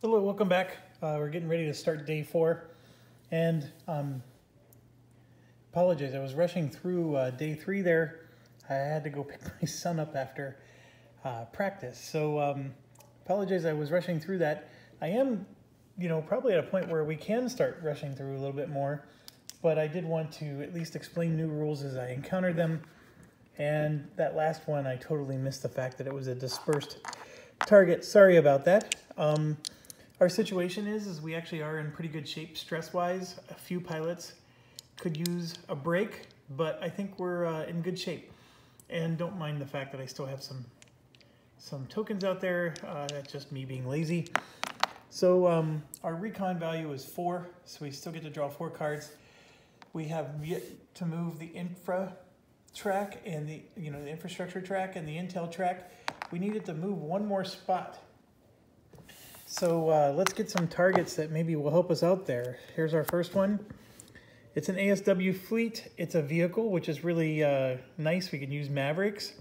Hello, welcome back. We're getting ready to start day 4, and apologize, I was rushing through day 3 there. I had to go pick my son up after practice, so apologize, I was rushing through that. I am, probably at a point where we can start rushing through a little bit more, but I did want to at least explain new rules as I encountered them, and that last one, I totally missed the fact that it was a dispersed target. Sorry about that. Our situation is we actually are in pretty good shape stress-wise. A few pilots could use a break, but I think we're in good shape. And don't mind the fact that I still have some tokens out there. That's just me being lazy. So our recon value is 4, so we still get to draw 4 cards. We have yet to move the infra track and the infrastructure track and the intel track. We needed to move one more spot. So let's get some targets that maybe will help us out there. Here's our first one. It's an ASW fleet. It's a vehicle, which is really nice. We can use Mavericks.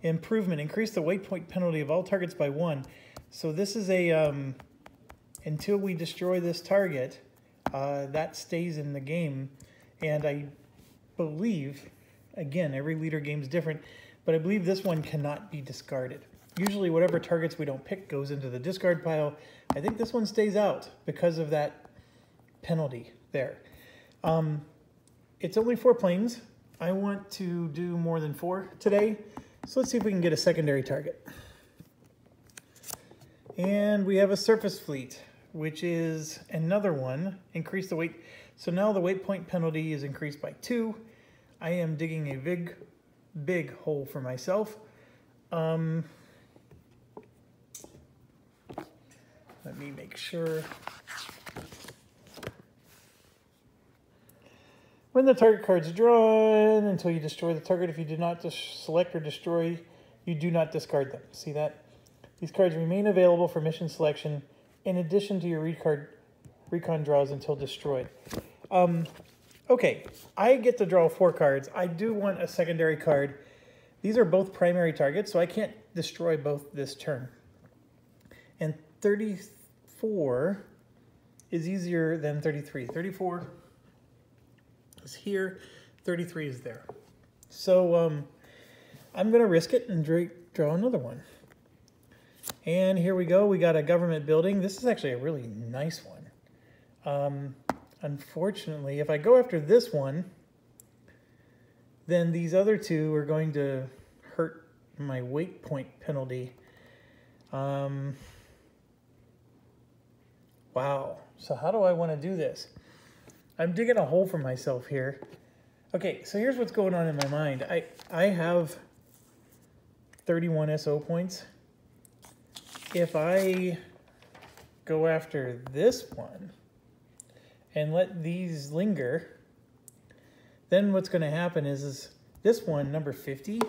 Improvement, increase the weight point penalty of all targets by 1. So this is a, until we destroy this target, that stays in the game. And I believe, again, every leader game is different, but I believe this one cannot be discarded. Usually whatever targets we don't pick goes into the discard pile. I think this one stays out because of that penalty there. It's only 4 planes. I want to do more than 4 today. So let's see if we can get a secondary target. And we have a surface fleet, which is another one. Increase the weight. So now the weight point penalty is increased by 2. I am digging a big hole for myself. Let me make sure. When the target card is drawn, until you destroy the target, if you do not select or destroy, you do not discard them. See that? These cards remain available for mission selection in addition to your recon draws until destroyed. Okay, I get to draw 4 cards. I do want a secondary card. These are both primary targets, so I can't destroy both this turn. And 34 is easier than 33. 34 is here, 33 is there. So I'm going to risk it and draw another one. And here we go. We got a government building. This is actually a really nice one. Unfortunately, if I go after this one, then these other 2 are going to hurt my weight point penalty. Wow, so how do I want to do this? I'm digging a hole for myself here. Okay, so here's what's going on in my mind. I have 31 SO points. If I go after this one and let these linger, then what's going to happen is this one, number 50,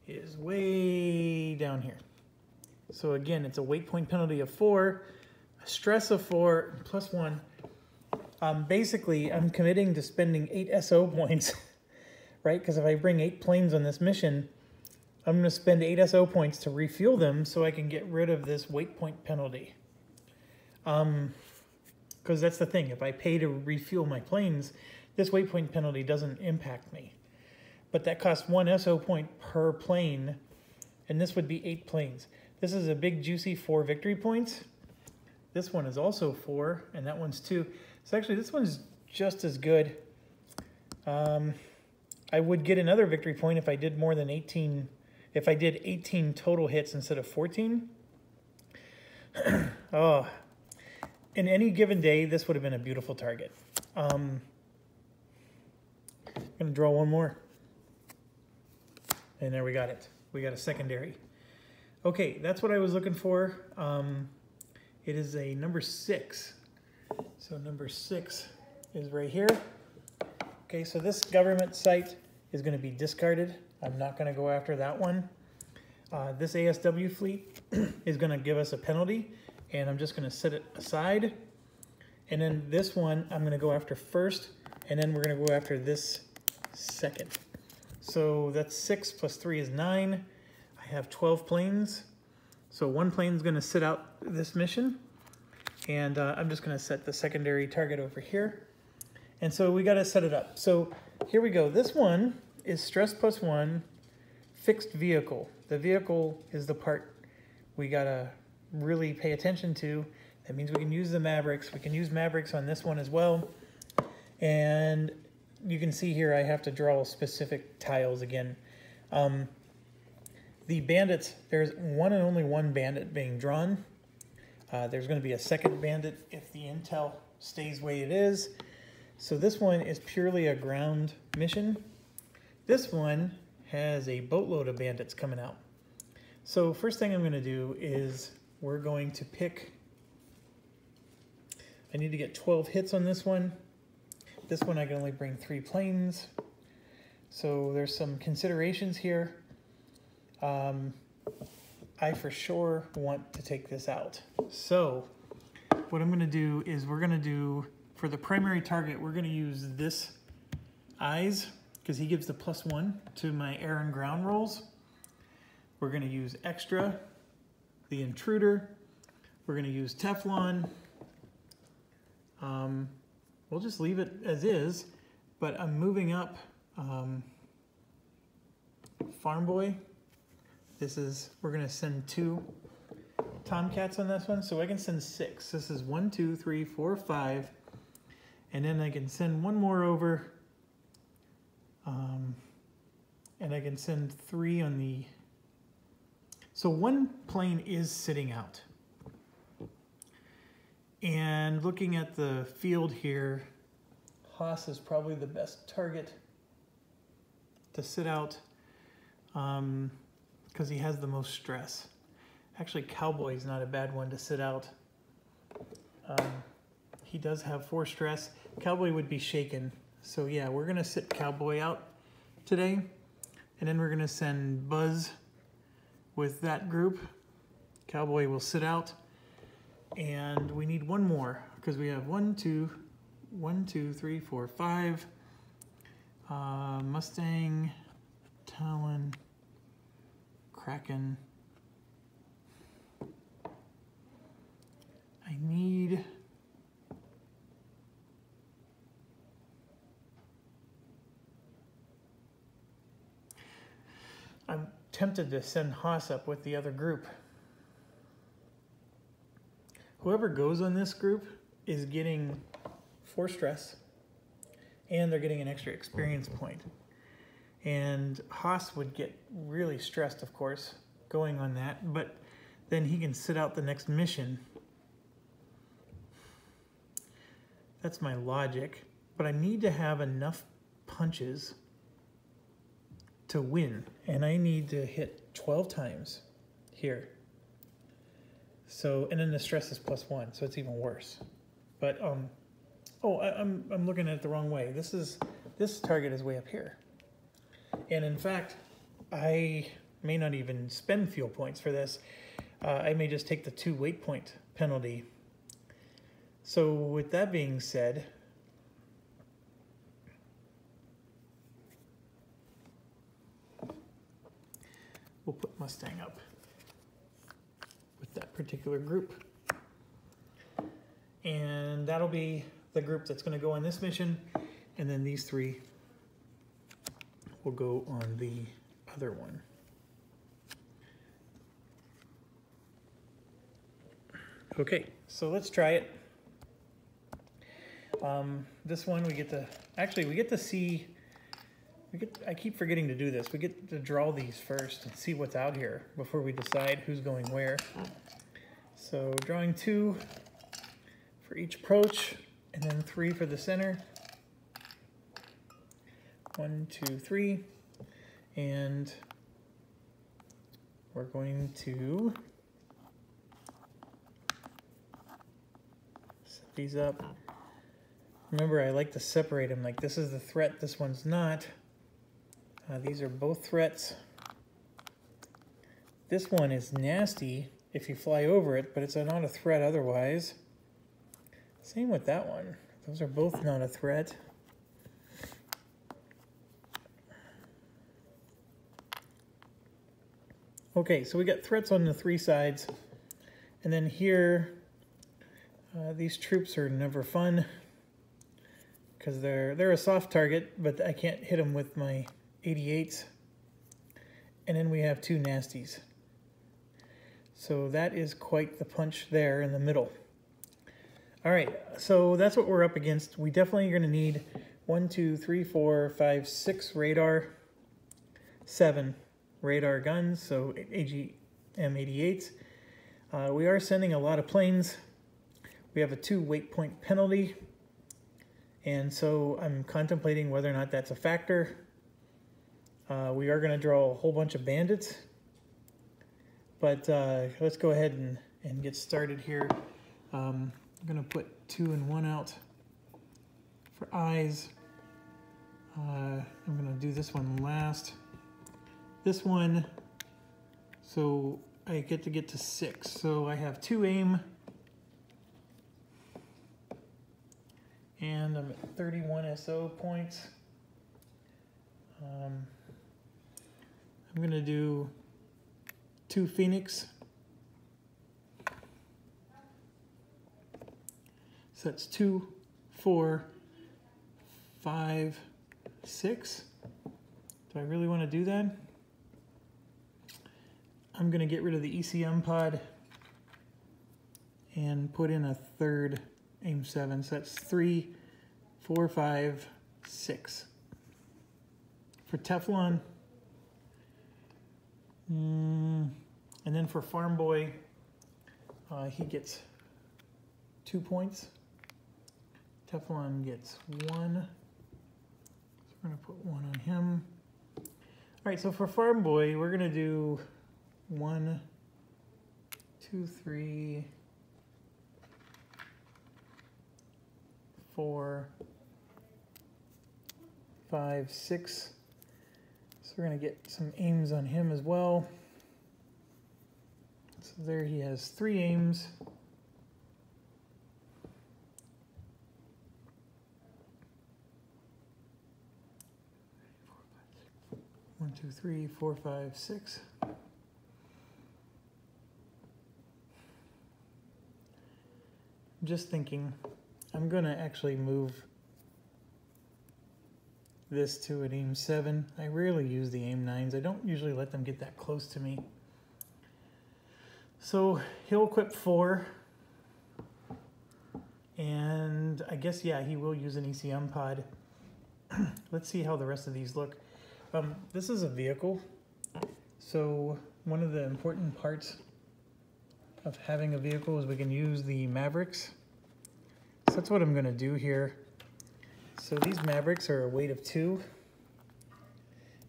is way down here. So again, it's a weight point penalty of 4. Stress of 4 plus 1. Basically, I'm committing to spending 8 SO points, right? Because if I bring 8 planes on this mission, I'm going to spend 8 SO points to refuel them so I can get rid of this weight point penalty. Because that's the thing. If I pay to refuel my planes, this weight point penalty doesn't impact me. But that costs 1 SO point per plane, and this would be 8 planes. This is a big, juicy 4 victory points. This one is also 4, and that one's 2. So actually, this one's just as good. I would get another victory point if I did more than 18. If I did 18 total hits instead of 14. Oh, in any given day, this would have been a beautiful target. I'm going to draw one more. And there we got it. We got a secondary. Okay, that's what I was looking for. It is a number 6. So number 6 is right here. Okay, so this government site is going to be discarded. I'm not going to go after that one. This ASW fleet is going to give us a penalty, and I'm just going to set it aside. And then this one I'm going to go after first, and then we're going to go after this second. So that's 6 plus 3 is 9. I have 12 planes. So one plane's going to sit out this mission, And I'm just going to set the secondary target over here. And so we got to set it up. So here we go. This one is stress +1 fixed vehicle. The vehicle is the part we got to really pay attention to. That means we can use the Mavericks. We can use Mavericks on this one as well. And you can see here I have to draw specific tiles again. The bandits, there's one and only one bandit being drawn. There's going to be a second bandit if the intel stays the way it is. So this one is purely a ground mission. This one has a boatload of bandits coming out. So first thing I'm going to do is we're going to pick, I need to get 12 hits on this one. This one I can only bring 3 planes. So there's some considerations here. I for sure want to take this out. So what I'm going to do is we're going to do, for the primary target, we're going to use this eyes because he gives the +1 to my air and ground rolls. We're going to use extra, the intruder. We're going to use Teflon. We'll just leave it as is, but I'm moving up Farm Boy. This is, we're going to send 2 Tomcats on this one, so I can send 6. This is 1, 2, 3, 4, 5, and then I can send 1 more over, and I can send 3 on the, so 1 plane is sitting out. And looking at the field here, Haas is probably the best target to sit out because he has the most stress. Actually, Cowboy is not a bad one to sit out. He does have 4 stress. Cowboy would be shaken. So yeah, we're gonna sit Cowboy out today. And then we're gonna send Buzz with that group. Cowboy will sit out. And we need 1 more because we have 1, 2, 3, 4, 5. Mustang, Talon, Kraken. I need I'm tempted to send Haas up with the other group. Whoever goes on this group is getting 4 stress, and they're getting an extra experience point. And Haas would get really stressed, of course, going on that, but then he can sit out the next mission. That's my logic, but I need to have enough punches to win, and I need to hit 12 times here. So, and then the stress is +1, so it's even worse. But oh, I'm looking at it the wrong way. This target is way up here, and in fact, I may not even spend fuel points for this. I may just take the 2 weight point penalty. So, with that being said, we'll put Mustang up with that particular group. And that'll be the group that's going to go on this mission. And then these 3 will go on the other one. Okay, so let's try it. This one we get to, actually we get to see, I keep forgetting to do this. We get to draw these first and see what's out here before we decide who's going where. So drawing 2 for each approach, and then 3 for the center. 1, 2, 3, and we're going to set these up. Remember, I like to separate them, like this is the threat, this one's not. These are both threats. This one is nasty if you fly over it, but it's not a threat otherwise. Same with that one. Those are both not a threat. Okay, so we got threats on the 3 sides. And then here, These troops are never fun because they're a soft target, but I can't hit them with my 88s. And then we have two nasties. So that is quite the punch there in the middle. All right, so that's what we're up against. We definitely are going to need 1, 2, 3, 4, 5, 6 radar, 7 radar guns, so AGM-88s. We are sending a lot of planes. We have a 2 weight point penalty, and so I'm contemplating whether or not that's a factor. We are going to draw a whole bunch of bandits, but let's go ahead and get started here. I'm going to put 2 and 1 out for eyes. I'm going to do this one last. This one, so I get to 6. So I have 2 aim, and I'm at 31 SO points. I'm going to do 2 Phoenix. So that's 2, 4, 5, 6. Do I really want to do that? I'm going to get rid of the ECM pod and put in a 3rd aim 7. So that's 3, 4, 5, 6. For Teflon, and then for Farm Boy, he gets 2 points. Teflon gets 1. So we're going to put 1 on him. All right, so for Farm Boy, we're going to do 1, 2, 3, 4, 5, 6. So we're going to get some aims on him as well. So there he has 3 aims. 1, 2, 3, 4, 5, 6. I'm just thinking, I'm going to actually move this to an aim 7. I rarely use the aim 9s. I don't usually let them get that close to me. So he'll equip 4. And I guess, yeah, he will use an ECM pod. Let's see how the rest of these look. This is a vehicle, so one of the important parts of having a vehicle is we can use the Mavericks. So that's what I'm going to do here. So these Mavericks are a weight of 2,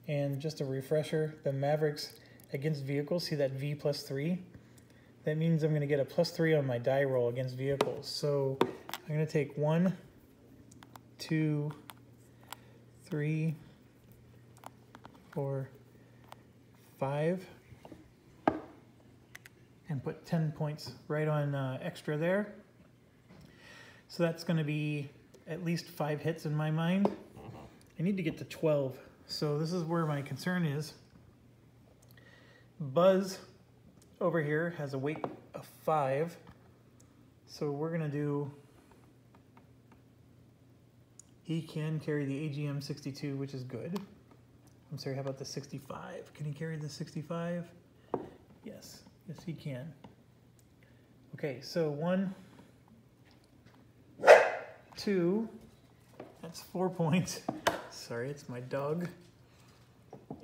and just a refresher, the Mavericks against vehicles, see that V plus 3? That means I'm going to get a plus 3 on my die roll against vehicles. So I'm going to take 1, 2, 3, 4, 5, and put 10 points right on extra there. So that's going to be at least 5 hits in my mind. I need to get to 12. So this is where my concern is. Buzz over here has a weight of 5. So we're going to do, he can carry the AGM 62, which is good. I'm sorry, how about the 65? Can he carry the 65? Yes, yes he can. Okay, so 1, 2, that's 4 points. Sorry, it's my dog.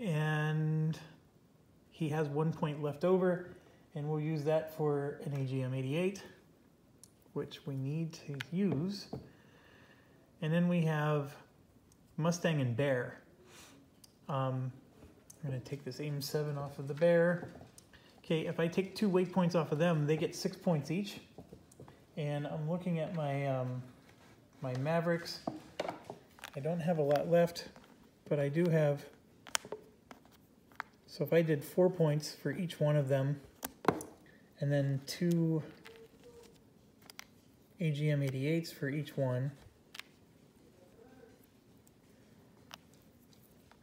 And he has 1 point left over, and we'll use that for an AGM-88, which we need to use. And then we have Mustang and Bear. I'm going to take this aim 7 off of the Bear. Okay, if I take 2 weight points off of them, they get 6 points each. And I'm looking at my my Mavericks. I don't have a lot left, but I do have. So if I did 4 points for each one of them, and then 2 AGM-88s for each one.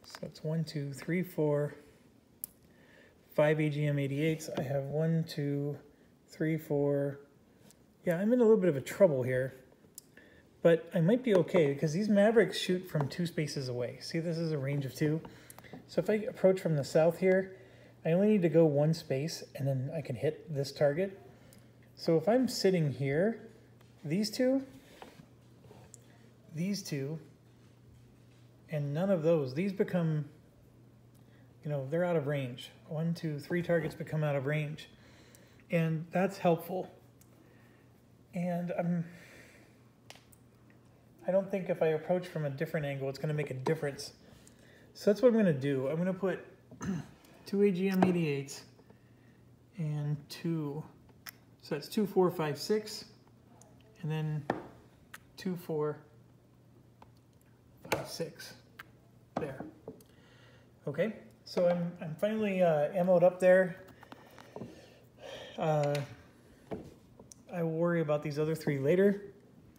So it's 1, 2, 3, 4, 5 AGM-88s. I have 1, 2, 3, 4. Yeah, I'm in a little bit of a trouble here, but I might be okay because these Mavericks shoot from 2 spaces away. See, this is a range of 2. So if I approach from the south here, I only need to go 1 space and then I can hit this target. So if I'm sitting here, these two, and none of those, these become, you know, they're out of range. 1, 2, 3 targets become out of range. And that's helpful. And I don't think if I approach from a different angle, it's going to make a difference. So that's what I'm going to do. I'm going to put 2 AGM-88s and 2, so that's 2, 4, 5, 6, and then 2, 4, 5, 6. There. Okay, so I'm finally ammoed up there. I will worry about these other 3 later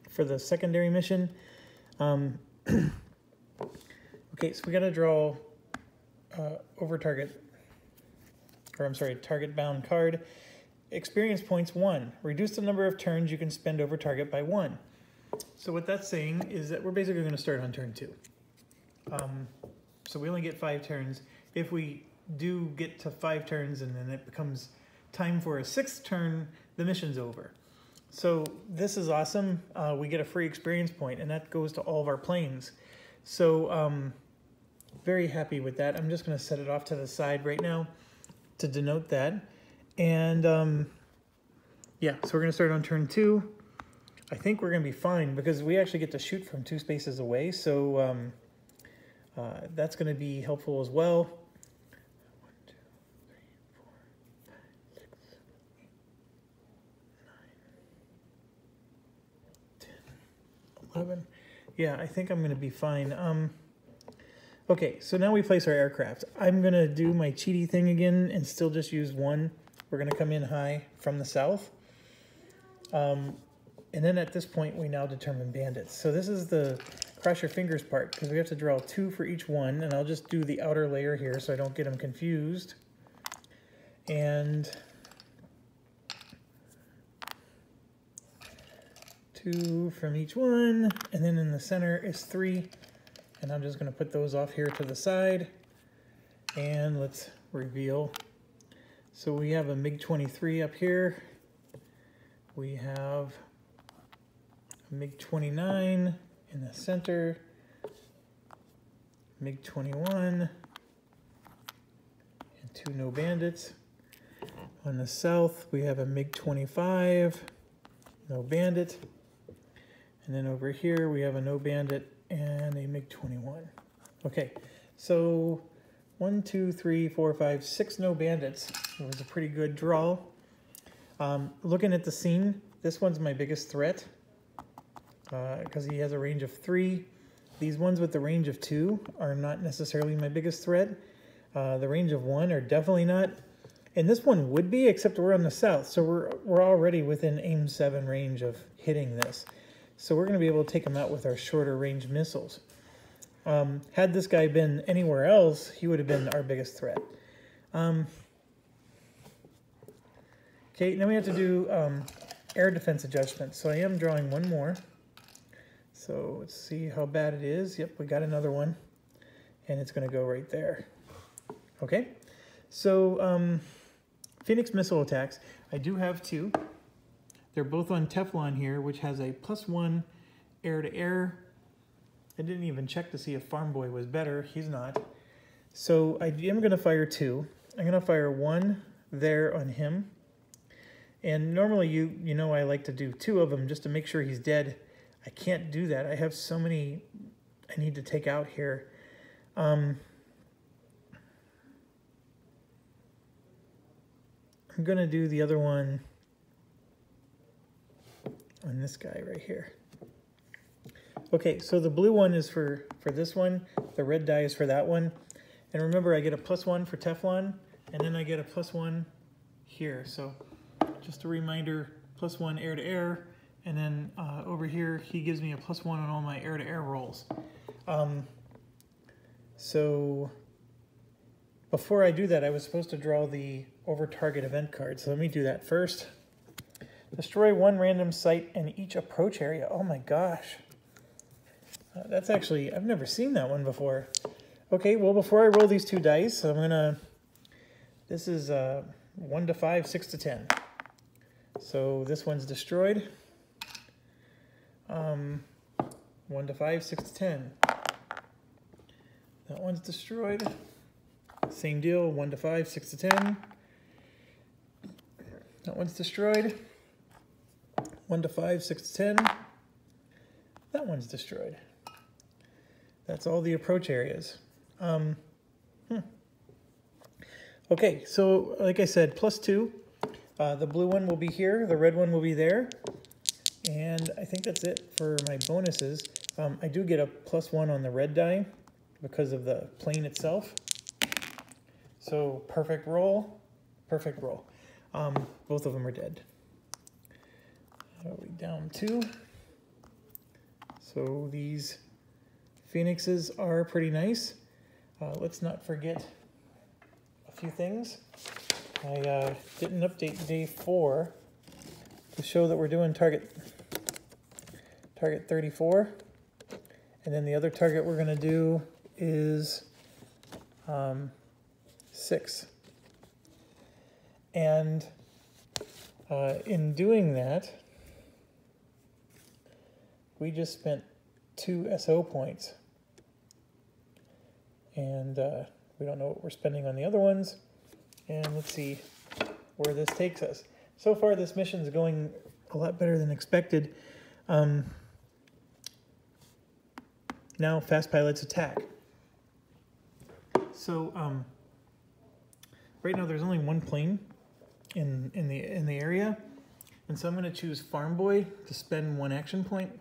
for the secondary mission. Okay, so we got to draw over target, or I'm sorry, target bound card. Experience points 1. Reduce the number of turns you can spend over target by 1. So what that's saying is that we're basically going to start on turn 2. So we only get 5 turns. If we do get to 5 turns and then it becomes time for a 6th turn, the mission's over. So this is awesome. We get a free experience point, and that goes to all of our planes. So very happy with that. I'm just going to set it off to the side right now to denote that. And yeah, so we're going to start on turn 2. I think we're going to be fine because we actually get to shoot from 2 spaces away. So that's going to be helpful as well. 1, 2, 3, 4, 5, 6, 7, 8, 9, 10, 11. Yeah, I think I'm going to be fine. Okay, so now we place our aircraft. I'm going to do my cheaty thing again and still just use 1. We're going to come in high from the south. And then at this point, we now determine bandits. So this is the cross your fingers part, because we have to draw 2 for each one, and I'll just do the outer layer here so I don't get them confused. And 2 from each one, and then in the center is 3, and I'm just going to put those off here to the side, and let's reveal. So we have a MiG-23 up here, we have a MiG-29 in the center, MiG-21, and 2 no bandits. On the south, we have a MiG-25, no bandit. And then over here, we have a no bandit and a MiG-21. Okay, so 1, 2, 3, 4, 5, 6 no bandits. It was a pretty good draw. Looking at the scene, this one's my biggest threat because he has a range of 3. These ones with the range of 2 are not necessarily my biggest threat. The range of 1 are definitely not. And this one would be, except we're on the south, so we're already within aim 7 range of hitting this. So we're going to be able to take him out with our shorter range missiles. Had this guy been anywhere else, he would have been our biggest threat. Okay, now we have to do air defense adjustments. So I am drawing 1 more. So let's see how bad it is. Yep, we got another one. And it's going to go right there. Okay, so Phoenix missile attacks. I do have 2. They're both on Teflon here, which has a +1 air-to-air. I didn't even check to see if Farm Boy was better. He's not. So I am going to fire 2. I'm going to fire 1 there on him. And normally, you know, I like to do 2 of them just to make sure he's dead. I can't do that. I have so many I need to take out here. I'm going to do the other one on this guy right here. Okay, so the blue one is for this one. The red die is for that one. And remember, I get a +1 for Teflon, and then I get a +1 here. So just a reminder, +1 air-to-air, and then over here, he gives me a +1 on all my air-to-air rolls. So before I do that, I was supposed to draw the over-target event card. So let me do that first. Destroy one random site in each approach area. Oh my gosh. That's actually, I've never seen that one before. Okay, well before I roll these two dice, I'm gonna, this is 1 to 5, 6 to 10. So this one's destroyed. 1 to 5, 6 to 10. That one's destroyed. Same deal, 1 to 5, 6 to 10. That one's destroyed. 1 to 5, 6 to 10. That one's destroyed. That's all the approach areas. Okay, so like I said, +2. The blue one will be here, the red one will be there. And I think that's it for my bonuses. I do get a +1 on the red die because of the plane itself. So perfect roll, perfect roll. Both of them are dead. Are we down 2? So these phoenixes are pretty nice. Let's not forget a few things. I didn't update day 4 to show that we're doing target 34. And then the other target we're going to do is 6. And in doing that, we just spent 2 SO points. And we don't know what we're spending on the other ones. And let's see where this takes us. So far, this mission is going a lot better than expected. Now, fast pilots attack. So right now, there's only one plane in the area, and so I'm going to choose Farm Boy to spend 1 action point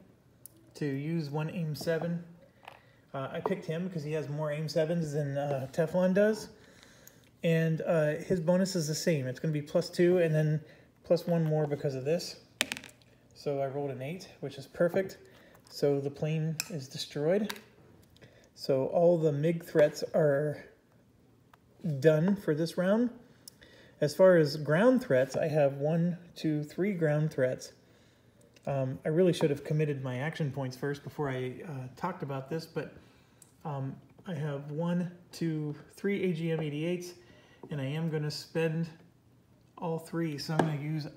to use 1 aim 7. I picked him because he has more aim 7s than Teflon does. And his bonus is the same. It's going to be +2 and then +1 more because of this. So I rolled an 8, which is perfect. So the plane is destroyed. So all the MiG threats are done for this round. As far as ground threats, I have 1, 2, 3 ground threats. I really should have committed my action points first before I talked about this, but I have 1, 2, 3 AGM-88s, and I am going to spend all 3. So I'm going to use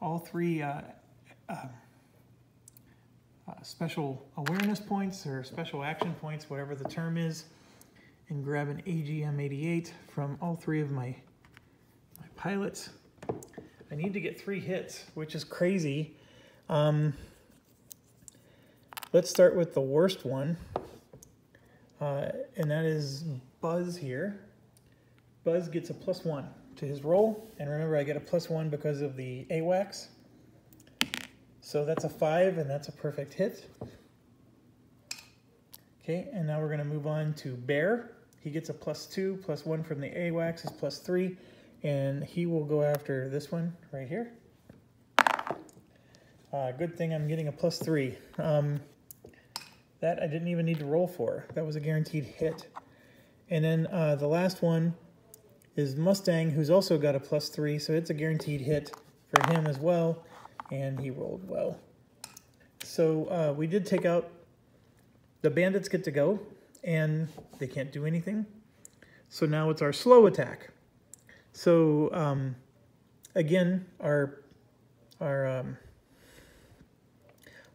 all 3 special awareness points or special action points, whatever the term is, and grab an AGM-88 from all 3 of my pilots. I need to get 3 hits, which is crazy. Let's start with the worst one, and that is Buzz here. Buzz gets a +1 to his roll, and remember I get a +1 because of the AWACS. So that's a 5, and that's a perfect hit. Okay, and now we're going to move on to Bear. He gets a +2, +1 from the AWACS is +3, and he will go after this one right here. Good thing I'm getting a +3. That I didn't even need to roll for. That was a guaranteed hit. And then the last one is Mustang, who's also got a +3, so it's a guaranteed hit for him as well, and he rolled well. So we did take out, the bandits get to go, and they can't do anything. So now it's our slow attack. So again, our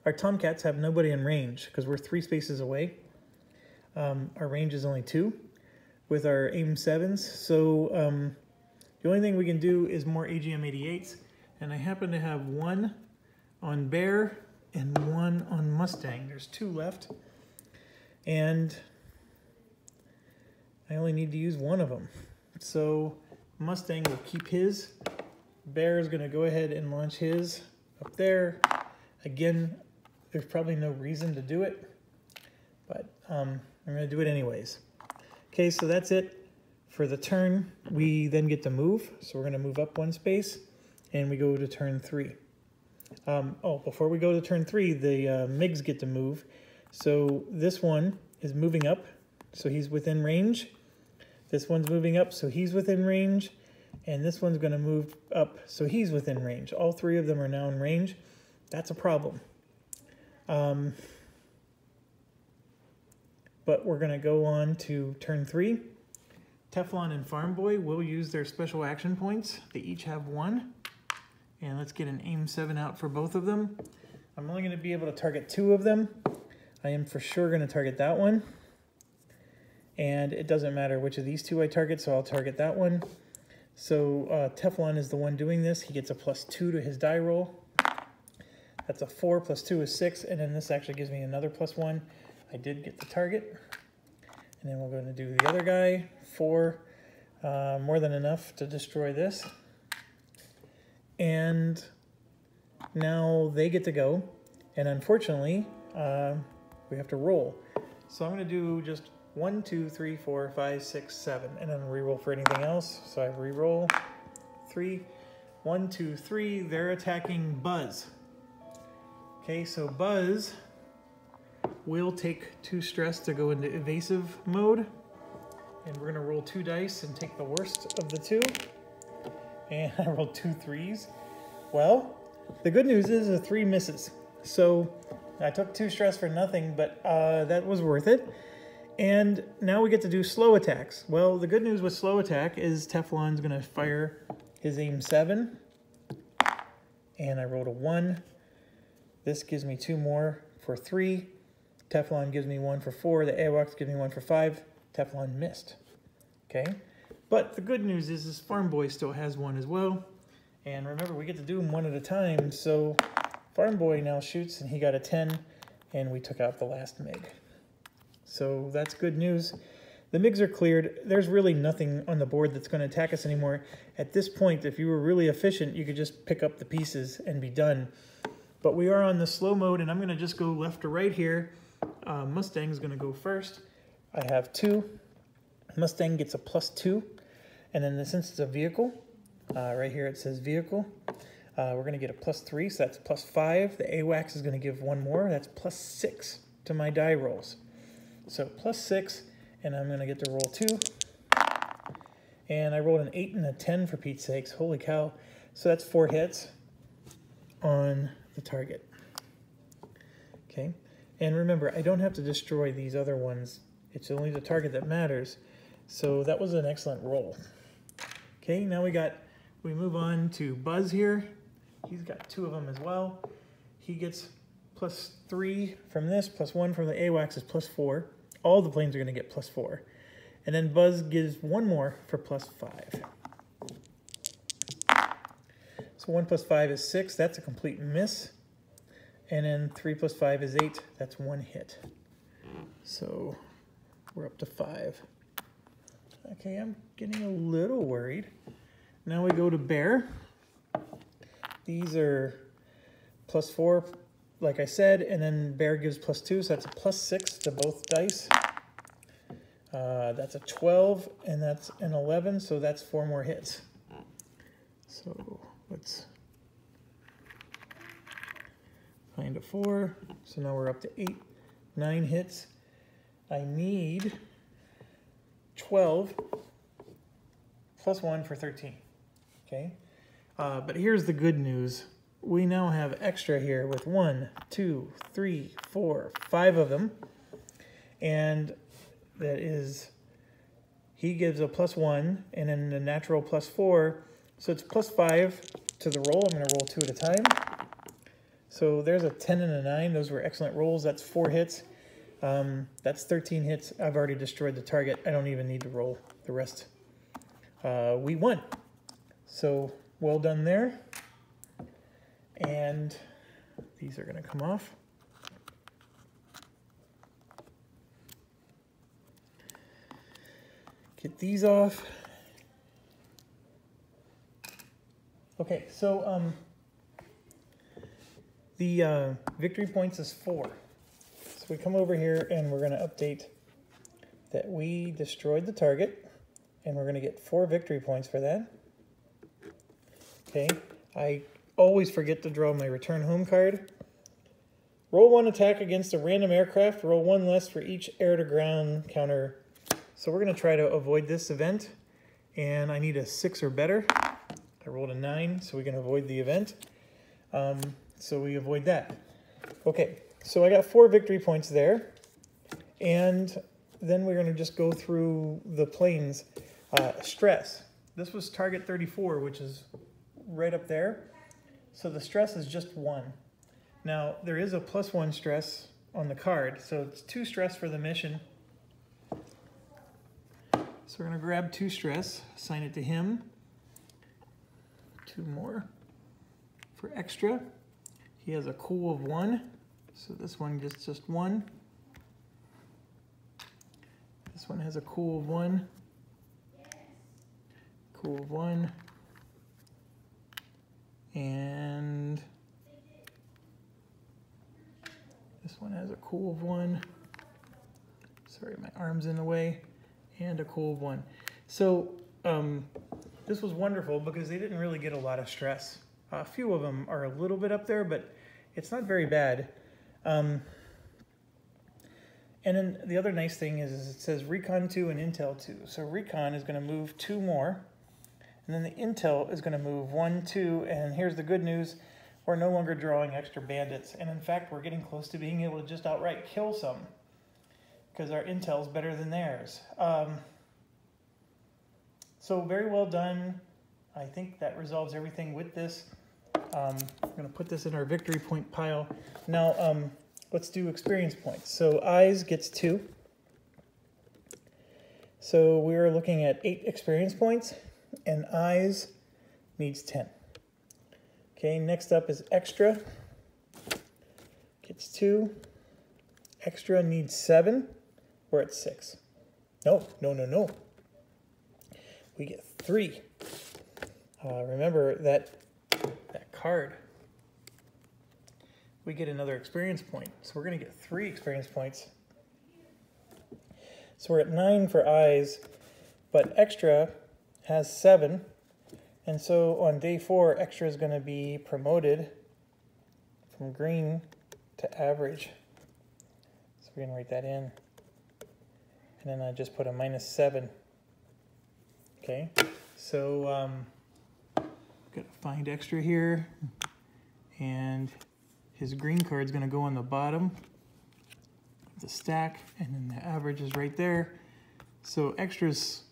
Tomcats have nobody in range because we're 3 spaces away. Our range is only 2 with our aim 7s. So the only thing we can do is more AGM-88s. And I happen to have 1 on Bear and 1 on Mustang. There's 2 left. And I only need to use 1 of them. So Mustang will keep his. Bear is going to go ahead and launch his up there. Again, there's probably no reason to do it, but I'm going to do it anyways. Okay, so that's it for the turn. We then get to move, so we're going to move up 1 space, and we go to turn 3. Oh, before we go to turn 3, the MiGs get to move. So this one is moving up, so he's within range. This one's moving up, so he's within range. and this one's going to move up, so he's within range. All three of them are now in range. That's a problem. But we're going to go on to turn 3. Teflon and Farm Boy will use their special action points. They each have 1. And let's get an aim 7 out for both of them. I'm only going to be able to target 2 of them. I am for sure going to target that one. And it doesn't matter which of these 2 I target, so I'll target that one. So Teflon is the one doing this. He gets a +2 to his die roll. That's a 4, +2 is 6, and then this actually gives me another +1. I did get the target. And then we're going to do the other guy. 4, more than enough to destroy this. And now they get to go. And unfortunately, we have to roll. So I'm going to do just 1, 2, 3, 4, 5, 6, 7, and then re-roll for anything else. So I re-roll 3, 1, 2, 3. They're attacking Buzz. Okay, so Buzz will take 2 stress to go into evasive mode, and we're gonna roll 2 dice and take the worst of the 2. And I rolled 2 3s. Well, the good news is the 3 misses. So I took 2 stress for nothing, but that was worth it. And now we get to do slow attacks. Well, the good news with slow attack is Teflon's gonna fire his aim 7, and I rolled a 1. This gives me 2 more for 3. Teflon gives me 1 for 4. The AWACS gives me 1 for 5. Teflon missed. Okay, but the good news is Farm Boy still has 1 as well. And remember, we get to do them 1 at a time. So Farm Boy now shoots, and he got a 10, and we took out the last MiG. So that's good news. The MiGs are cleared. There's really nothing on the board that's going to attack us anymore. At this point, if you were really efficient, you could just pick up the pieces and be done. But we are on the slow mode, and I'm going to just go left to right here. Mustang's going to go first. I have 2. Mustang gets a +2. And then since it's a vehicle, right here it says vehicle, we're going to get a +3, so that's +5. The AWACS is going to give 1 more. That's +6 to my die rolls. So +6, and I'm going to get to roll 2. And I rolled an 8 and a 10 for Pete's sakes. Holy cow. So that's 4 hits on the target. Okay. And remember, I don't have to destroy these other ones. It's only the target that matters. So that was an excellent roll. Okay, now we move on to Buzz here. He's got 2 of them as well. He gets +3 from this, +1 from the AWACS is +4. All the planes are going to get +4. And then Buzz gives 1 more for +5. So 1 + 5 is 6. That's a complete miss. And then 3 + 5 is 8. That's 1 hit. So we're up to 5. Okay, I'm getting a little worried. Now we go to Bear. These are +4, like I said, and then Bear gives +2, so that's a +6 to both dice. That's a 12, and that's an 11, so that's 4 more hits. So let's find a 4. So now we're up to 8, 9 hits. I need 12 +1 for 13. Okay, but here's the good news. We now have extra here with 1, 2, 3, 4, 5 of them, and that is, he gives a +1, and then the natural +4, so it's +5 to the roll. I'm going to roll 2 at a time. So there's a 10 and a 9. Those were excellent rolls. That's 4 hits. That's 13 hits. I've already destroyed the target. I don't even need to roll the rest. We won. So well done there. And these are going to come off. Get these off. Okay, so the victory points is 4. So we come over here and we're going to update that we destroyed the target, and we're going to get 4 victory points for that. Okay, I always forget to draw my return home card. Roll 1 attack against a random aircraft. Roll 1 less for each air-to-ground counter. So we're going to try to avoid this event. and I need a 6 or better. I rolled a 9, so we can avoid the event. So we avoid that. Okay, so I got 4 victory points there, and then we're going to just go through the planes. Stress. This was target 34, which is right up there. So the stress is just 1. Now, there is a +1 stress on the card, so it's 2 stress for the mission. So we're going to grab 2 stress, assign it to him. 2 more for extra. He has a cool of 1, so this one gets just 1. This one has a cool of 1. Cool of 1. And this one has a cool of 1. Sorry, my arm's in the way. And a cool of 1. So this was wonderful because they didn't really get a lot of stress. A few of them are a little bit up there, but it's not very bad. And then the other nice thing is it says Recon 2 and Intel 2. So Recon is going to move 2 more. And then the Intel is going to move 1, 2. And here's the good news. We're no longer drawing extra bandits. And in fact, we're getting close to being able to just outright kill some, because our intel is better than theirs. So very well done. I think that resolves everything with this. I'm going to put this in our victory point pile. Now, let's do experience points. So Eyes gets 2. So we're looking at 8 experience points, and Eyes needs 10. Okay, next up is Extra. Gets 2. Extra needs 7. We're at 6. No. We get 3. Remember that card. We get another experience point. So we're going to get 3 experience points. So we're at 9 for Eyes, but Extra has 7. And so on day 4, Extra is going to be promoted from green to average. So we're going to write that in. And then I just put a -7. Okay, so I'm going to find Extra here. And his green card is going to go on the bottom of the stack. And then the average is right there. So Extra's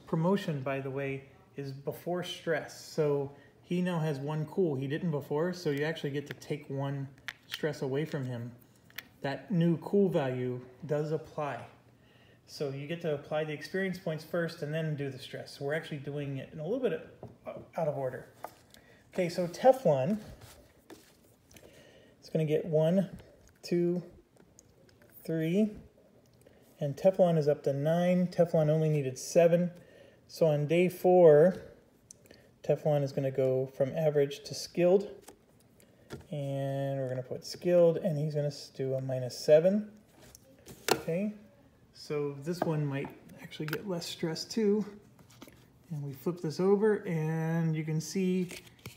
promotion, by the way, is before stress. So he now has 1 cool. He didn't before, so you actually get to take 1 stress away from him. That new cool value does apply. So you get to apply the experience points first and then do the stress. So we're actually doing it in a little bit out of order. Okay, so Teflon is going to get 1, 2, 3. And Teflon is up to 9. Teflon only needed 7. So on day 4, Teflon is going to go from average to skilled. And we're going to put skilled, and he's going to do a -7. Okay, so this one might actually get less stress too. And we flip this over, and you can see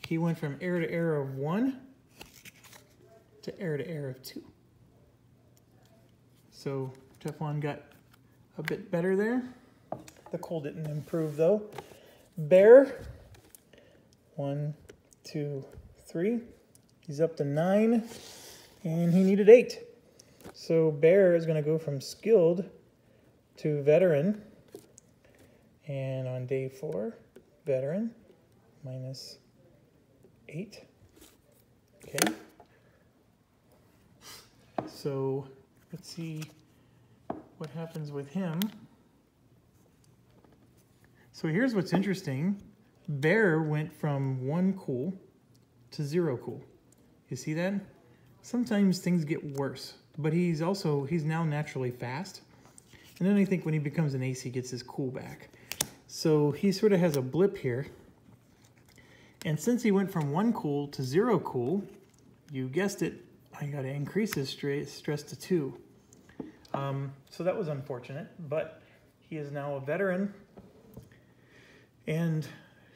he went from error to error of 1 to error of 2. So Teflon got a bit better there. The coal didn't improve though. Bear, 1, 2, 3. He's up to 9, and he needed 8. So Bear is going to go from skilled to veteran. And on day 4, veteran, -8. Okay. So let's see what happens with him. So here's what's interesting. Bear went from 1 cool to 0 cool. You see that? Sometimes things get worse, but he's now naturally fast. And then I think when he becomes an ace, he gets his cool back. So he sort of has a blip here. And since he went from 1 cool to 0 cool, you guessed it, I got to increase his stress to 2. So that was unfortunate, but he is now a veteran. And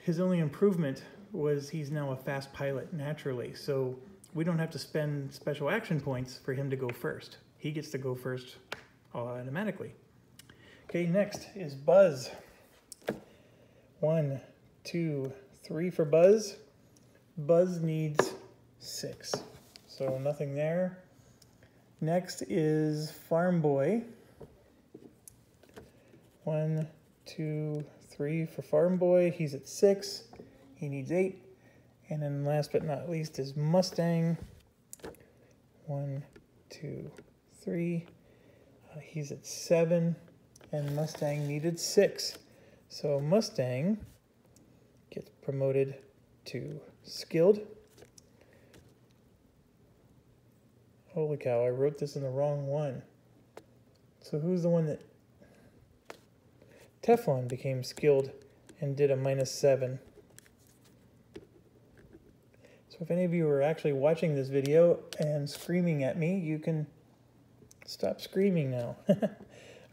his only improvement was he's now a fast pilot naturally. So we don't have to spend special action points for him to go first. He gets to go first automatically. Okay, next is Buzz. 1, 2, 3 for Buzz. Buzz needs 6, so nothing there. Next is Farm Boy. 1, 2, 3 for Farm Boy. He's at 6. He needs 8. And then last but not least is Mustang. 1, 2, 3. He's at 7. And Mustang needed 6. So Mustang gets promoted to Skilled. Holy cow, I wrote this in the wrong one. So who's the one that... Teflon became Skilled and did a -7. So if any of you are actually watching this video and screaming at me, you can stop screaming now. All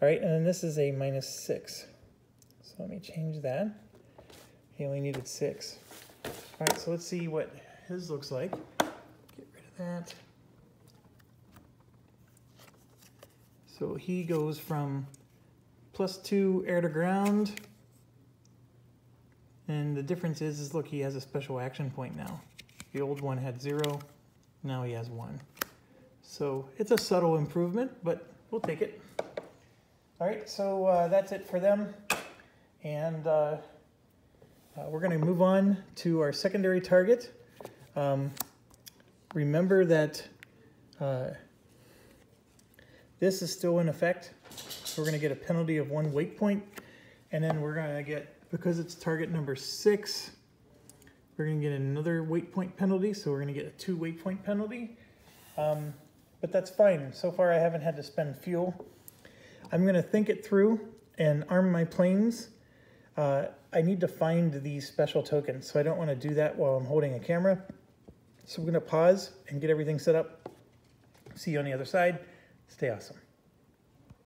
right, and then this is a -6. So let me change that. He only needed 6. All right, so let's see what his looks like. Get rid of that. So he goes from +2 air to ground. And the difference is look, he has a special action point now. The old one had 0, now he has 1. So it's a subtle improvement, but we'll take it. All right, so that's it for them. And we're going to move on to our secondary target. Remember that this is still in effect. So we're going to get a penalty of 1 weight point, and then we're going to get, because it's target number 6, we're going to get another weight point penalty, so we're going to get a 2 weight point penalty. But that's fine. So far I haven't had to spend fuel. I'm going to think it through and arm my planes. I need to find these special tokens, so I don't want to do that while I'm holding a camera. So we're going to pause and get everything set up. See you on the other side. Stay awesome.